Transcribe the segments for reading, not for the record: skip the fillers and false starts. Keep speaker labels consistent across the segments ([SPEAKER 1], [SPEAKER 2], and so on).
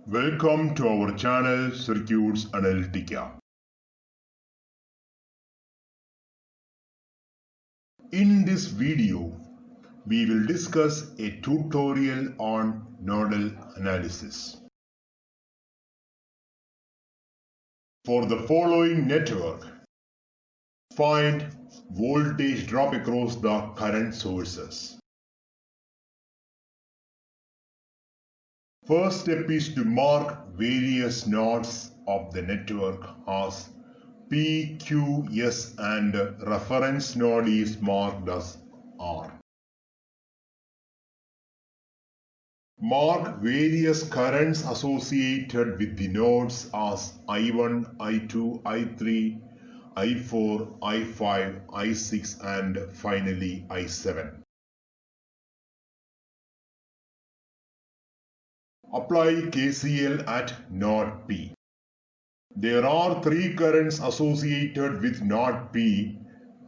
[SPEAKER 1] Welcome to our channel Circuits Analytica. In this video, we will discuss a tutorial on nodal analysis. For the following network, find voltage drop across the current sources. First step is to mark various nodes of the network as P, Q, S and reference node is marked as R. Mark various currents associated with the nodes as I1, I2, I3, I4, I5, I6 and finally I7. Apply KCL at node P. There are three currents associated with node P.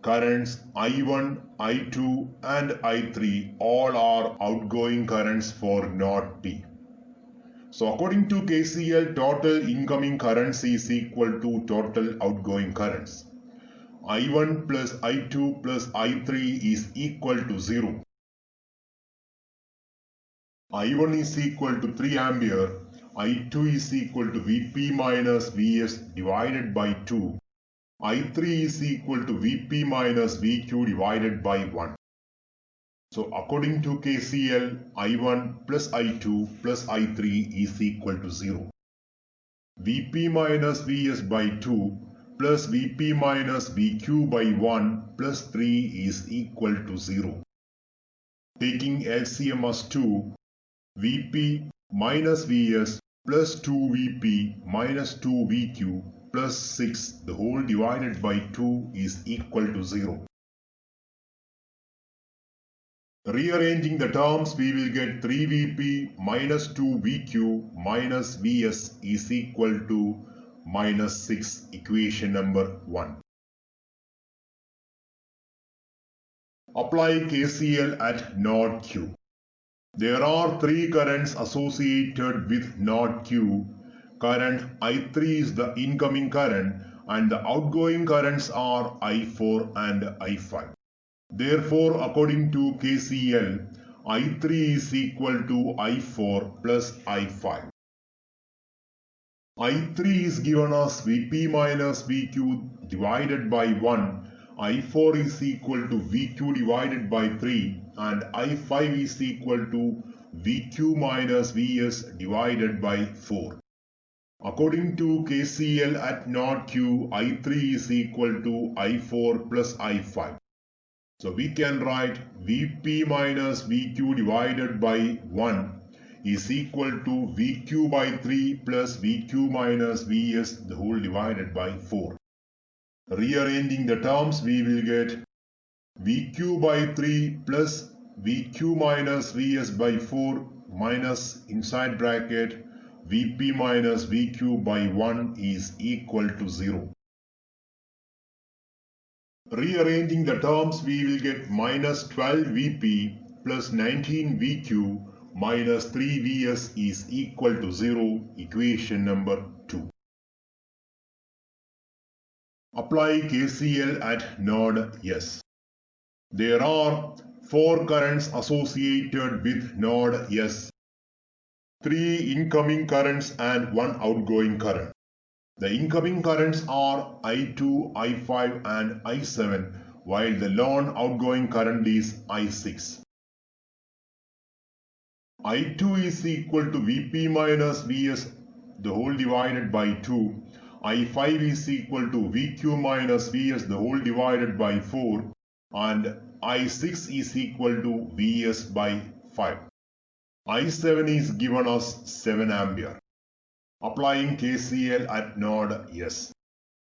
[SPEAKER 1] Currents I1, I2 and I3 all are outgoing currents for node P. So according to KCL, total incoming currents is equal to total outgoing currents. I1 plus I2 plus I3 is equal to 0. I1 is equal to 3 ampere, I2 is equal to Vp minus Vs divided by 2, I3 is equal to Vp minus Vq divided by 1. So according to KCL, I1 plus I2 plus I3 is equal to 0. Vp minus Vs by 2 plus Vp minus Vq by 1 plus 3 is equal to 0. Taking LCM as 2, Vp minus Vs plus 2Vp minus 2Vq plus 6 the whole divided by 2 is equal to 0. Rearranging the terms, we will get 3Vp minus 2Vq minus Vs is equal to minus 6, equation number 1. Apply KCL at node Q. There are three currents associated with node Q. Current I3 is the incoming current and the outgoing currents are I4 and I5. Therefore, according to KCL, I3 is equal to I4 plus I5. I3 is given as Vp minus Vq divided by 1. I4 is equal to Vq divided by 3 and I5 is equal to Vq minus Vs divided by 4. According to KCL at node Q, I3 is equal to I4 plus I5. So we can write Vp minus Vq divided by 1 is equal to Vq by 3 plus Vq minus Vs the whole divided by 4. Rearranging the terms, we will get Vq by 3 plus Vq minus Vs by 4 minus inside bracket Vp minus Vq by 1 is equal to 0. Rearranging the terms, we will get minus 12 Vp plus 19 Vq minus 3 Vs is equal to 0, equation number 2. Apply KCL at node S. There are 4 currents associated with node S, 3 incoming currents and 1 outgoing current. The incoming currents are I2, I5 and I7 while the lone outgoing current is I6. I2 is equal to Vp minus Vs the whole divided by 2. I5 is equal to Vq minus Vs the whole divided by 4 and I6 is equal to Vs by 5. I7 is given as 7 ampere. Applying KCL at node S.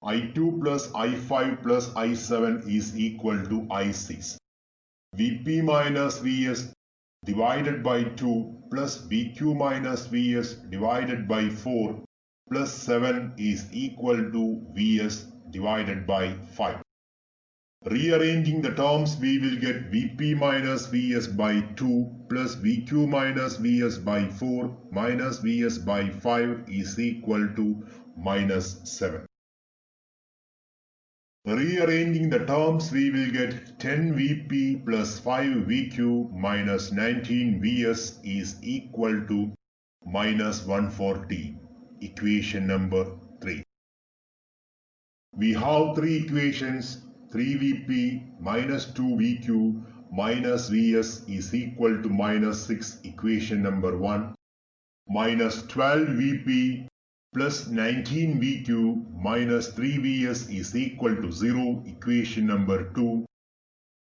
[SPEAKER 1] I2 plus I5 plus I7 is equal to I6. Vp minus Vs divided by 2 plus Vq minus Vs divided by 4 plus 7 is equal to Vs divided by 5. Rearranging the terms, we will get Vp minus Vs by 2 plus Vq minus Vs by 4 minus Vs by 5 is equal to minus 7. Rearranging the terms, we will get 10 Vp plus 5 Vq minus 19 Vs is equal to minus 140. Equation number 3. We have three equations. 3 Vp minus 2 Vq minus Vs is equal to minus 6. Equation number 1. Minus 12 Vp plus 19 Vq minus 3 Vs is equal to 0. Equation number 2.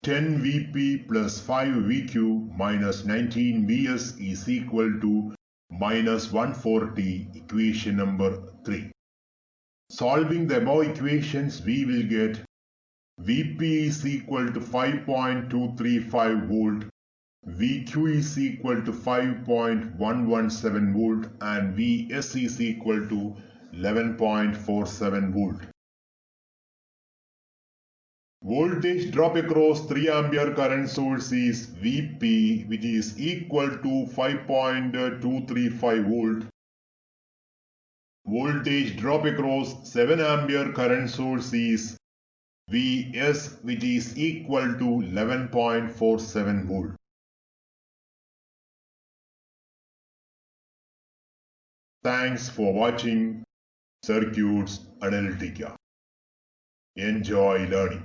[SPEAKER 1] 10 Vp plus 5 Vq minus 19 Vs is equal to minus 140. Equation number 3. Solving the above equations, we will get Vp is equal to 5.235 volt, Vq is equal to 5.117 volt and Vs is equal to 11.47 volt. Voltage drop across 3 ampere current source is Vp, which is equal to 5.235 volt. Voltage drop across 7 ampere current source is Vs, which is equal to 11.47 volt. Thanks for watching Circuits Analytica. Enjoy learning.